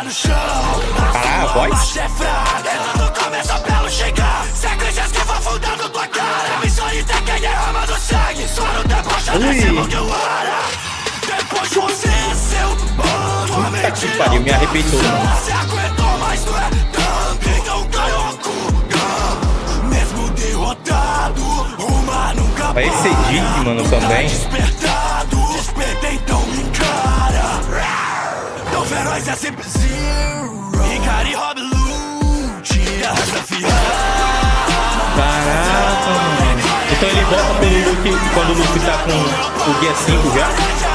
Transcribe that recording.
no chão. Caralho, a voz? É fraca, tudo começa pelo chegar. Sequências que vão fundando tua cara. Missão de ter quem derrama do sangue. Só não debocha desse mundo hora. Depois você é seu bando. Puta que pariu, me arrebentou. Você aguentou, mas não é tanto. Então ganhou a cuga. Mesmo derrotado, uma nunca Vai ser Dick, mano, também. despertado, despertei, então me encara. Não feroz é sempre zero. Ricardo e Rob Lute, terra desafiada. Caraca, mano. Então ele volta quando o Luffy tá com o Gear 5 já?